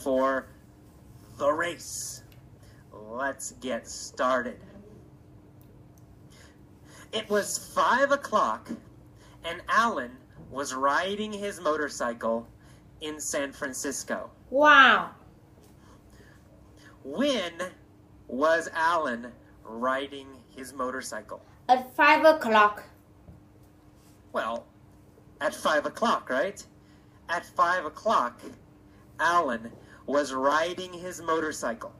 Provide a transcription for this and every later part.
for the race. Let's get started. It was 5 o'clock, and Alan was riding his motorcycle in San Francisco. Wow. When was Alan riding his motorcycle? At 5 o'clock. Well, at 5 o'clock, right? At 5 o'clock, Alan was riding his motorcycle.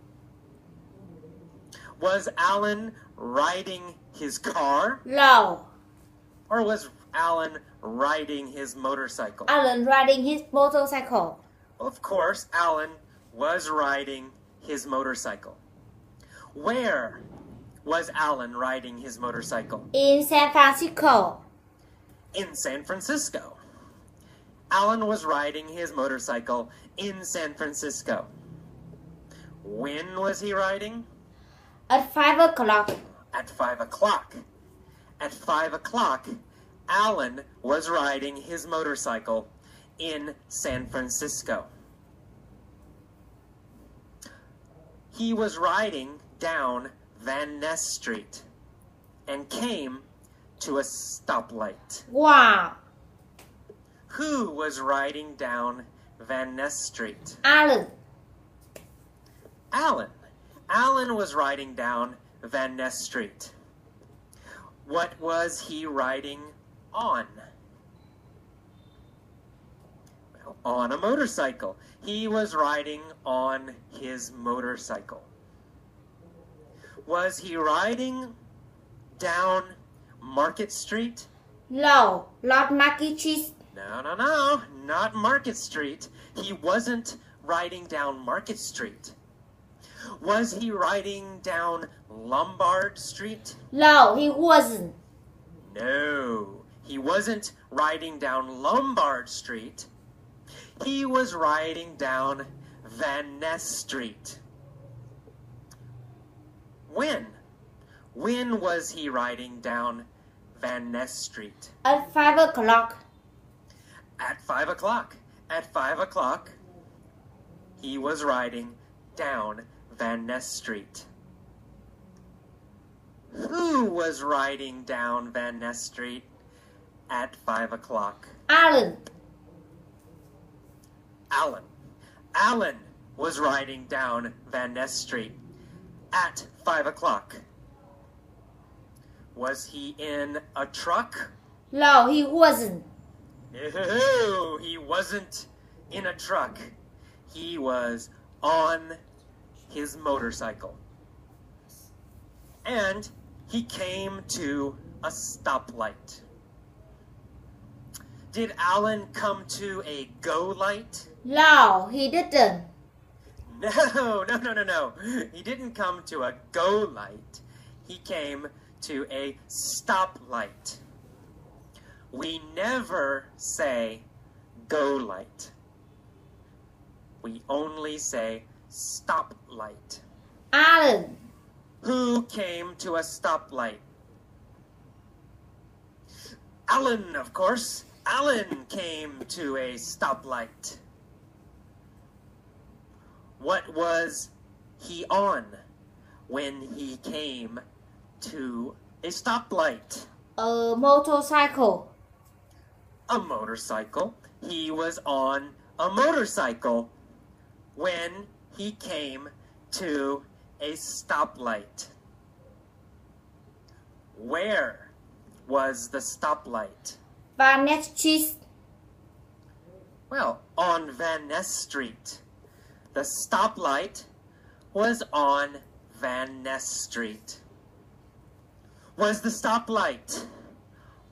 Was Alan riding his car? No. Or was Alan riding his motorcycle? Alan riding his motorcycle. Well, of course, Alan was riding his motorcycle. Where was Alan riding his motorcycle? In San Francisco. In San Francisco. Alan was riding his motorcycle in San Francisco. When was he riding? At 5 o'clock. At 5 o'clock. At 5 o'clock, Alan was riding his motorcycle in San Francisco. He was riding down Van Ness Street and came to a stoplight. Wow. Who was riding down Van Ness Street? Alan. Alan. Alan was riding down Van Ness Street. What was he riding on? Well, on a motorcycle. He was riding on his motorcycle. Was he riding down Market Street? No. Not Market Street. No, not Market Street. He wasn't riding down Market Street. Was he riding down Lombard Street? No, he wasn't. No, he wasn't riding down Lombard Street. He was riding down Van Ness Street. When? When was he riding down Van Ness Street? At 5 o'clock. At 5 o'clock. At 5 o'clock, he was riding down Van Ness Street. Who was riding down Van Ness Street at 5 o'clock? Alan. Alan. Alan was riding down Van Ness Street at 5 o'clock. Was he in a truck? No, he wasn't. No, he wasn't in a truck. He was on his motorcycle. And he came to a stoplight. Did Alan come to a go light? No, he didn't. No. He didn't come to a go light. He came to a stoplight. We never say go light. We only say stoplight. Alan. Who came to a stoplight? Alan, of course. Alan came to a stoplight. What was he on when he came to a stoplight? A motorcycle. A motorcycle. He was on a motorcycle when he came to a stoplight. Where was the stoplight? Van Ness Street. Well, on Van Ness Street. The stoplight was on Van Ness Street. Was the stoplight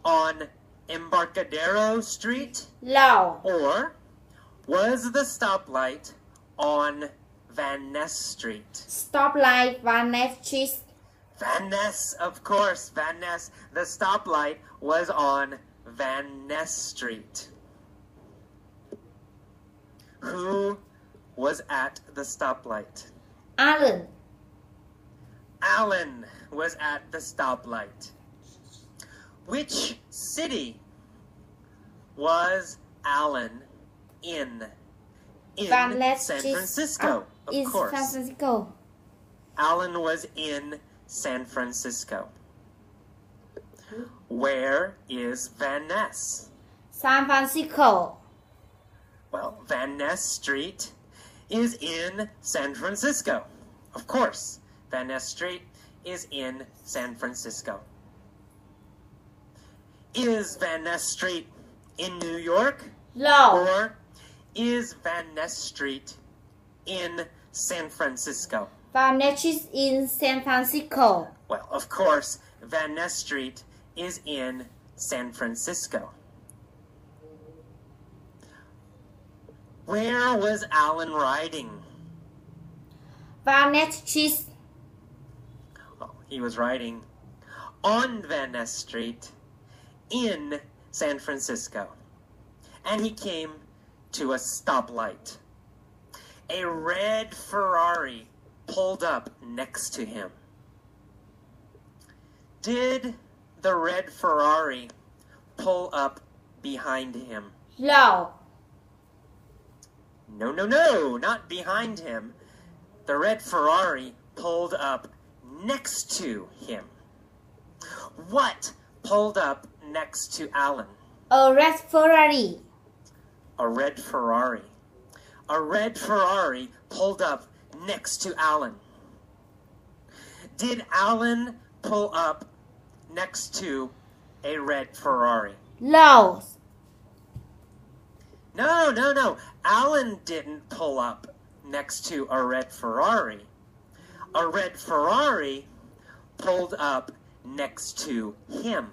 on Embarcadero Street? No. Or was the stoplight on Van Ness Street? Stoplight Van Ness Street. Van Ness, of course, Van Ness. The stoplight was on Van Ness Street. Who was at the stoplight? Alan. Alan was at the stoplight. Which city was Alan in? in Van Ness San Cheese Francisco, of in course. San Francisco. Alan was in San Francisco. Where is Van Ness? San Francisco. Well, Van Ness Street is in San Francisco. Of course, Van Ness Street is in San Francisco. Is Van Ness Street in New York? No. Or is Van Ness Street in San Francisco? Van Ness Cheese in San Francisco. Well, of course, Van Ness Street is in San Francisco. Where was Alan riding? Van Ness Cheese. Well, he was riding on Van Ness Street in San Francisco. And he came to a stoplight. A red Ferrari pulled up next to him. Did the red Ferrari pull up behind him? No. No, not behind him. The red Ferrari pulled up next to him. What pulled up next to Alan? A red Ferrari. A red Ferrari. A red Ferrari pulled up next to Alan. Did Alan pull up next to a red Ferrari? No. No. Alan didn't pull up next to a red Ferrari. A red Ferrari pulled up next to him.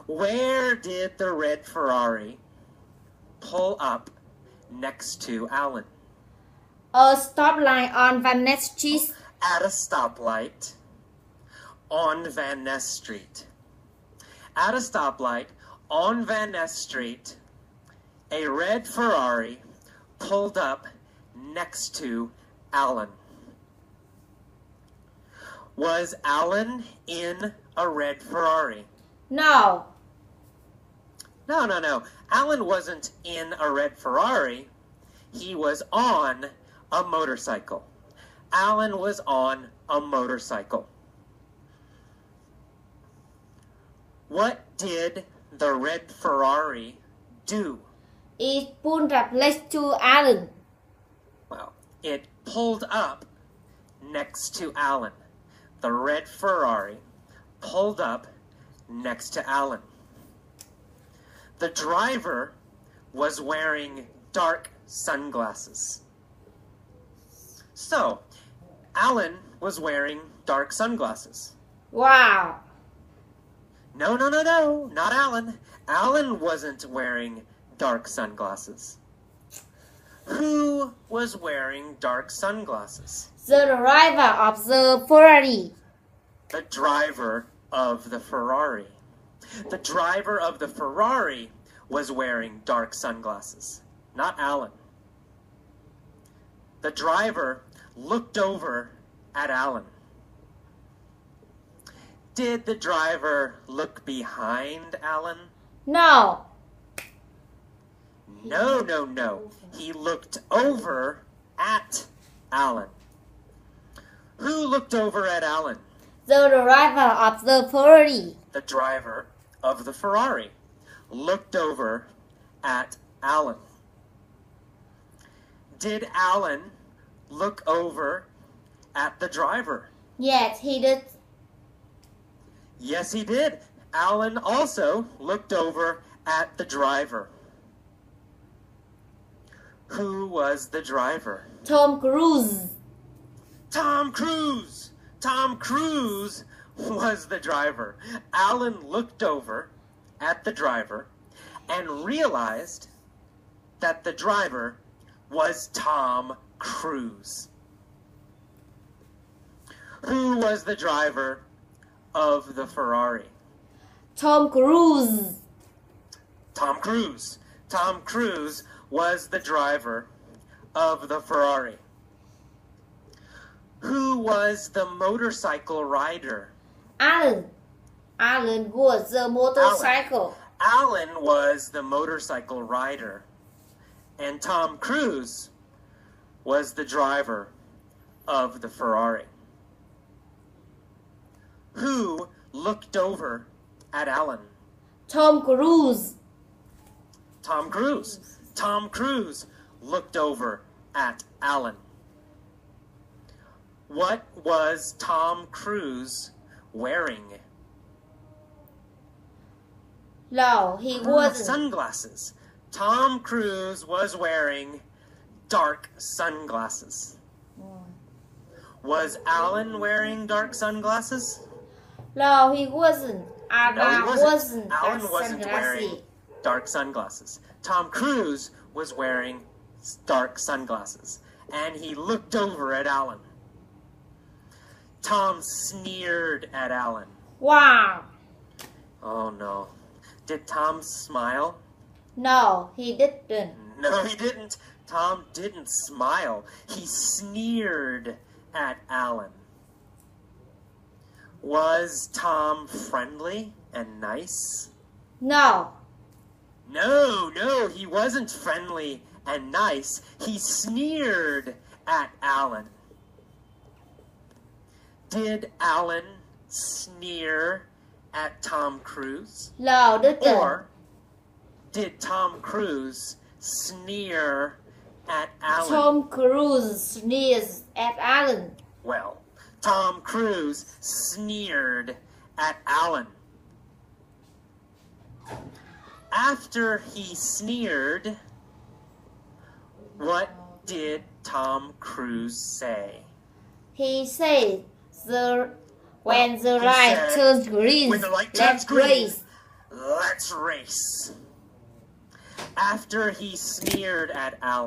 Where did the red Ferrari pull up next to Alan? A stoplight on Van Ness Cheese. At a stoplight on Van Ness Street. At a stoplight on Van Ness Street, a red Ferrari pulled up next to Alan. Was Alan in a red Ferrari? No. No. Alan wasn't in a red Ferrari. He was on a motorcycle. Alan was on a motorcycle. What did the red Ferrari do? It pulled up next to Alan. Well, it pulled up next to Alan. The red Ferrari pulled up next to Alan. The driver was wearing dark sunglasses. So, Alan was wearing dark sunglasses. Wow. No, not Alan. Alan wasn't wearing dark sunglasses. Who was wearing dark sunglasses? The driver of the Ferrari. The driver of the Ferrari. The driver of the Ferrari was wearing dark sunglasses, not Alan. The driver looked over at Alan. Did the driver look behind Alan? No. No. He looked over at Alan. Who looked over at Alan? The driver of the Ferrari. The driver of the Ferrari looked over at Alan. Did Alan look over at the driver? Yes, he did. Yes, he did. Alan also looked over at the driver. Who was the driver? Tom Cruise. Tom Cruise! Tom Cruise was the driver. Alan looked over at the driver and realized that the driver was Tom Cruise. Who was the driver of the Ferrari? Tom Cruise. Tom Cruise. Tom Cruise was the driver of the Ferrari. Who was the motorcycle rider? Alan. Alan was the motorcycle. Alan was the motorcycle rider. And Tom Cruise was the driver of the Ferrari. Who looked over at Alan? Tom Cruise. Tom Cruise. Tom Cruise looked over at Alan. What was Tom Cruise wearing? No, he wasn't. Sunglasses. Tom Cruise was wearing dark sunglasses. Was Alan wearing dark sunglasses? No, he wasn't. No, he wasn't. Alan Dark wasn't wearing sunglasses. dark sunglasses. Tom Cruise was wearing dark sunglasses. And he looked over at Alan. Tom sneered at Alan. Wow. Oh no. Did Tom smile? No, he didn't. No, he didn't. Tom didn't smile. He sneered at Alan. Was Tom friendly and nice? No. No, he wasn't friendly and nice. He sneered at Alan. Did Alan sneer at Tom Cruise? No, didn't. Or did Tom Cruise sneer at Alan? Tom Cruise sneers at Alan. Well, Tom Cruise sneered at Alan. After he sneered, what did Tom Cruise say? He said, when the He light said, turns green, when the light let's turns green, race. let's race. After he sneered at Alan,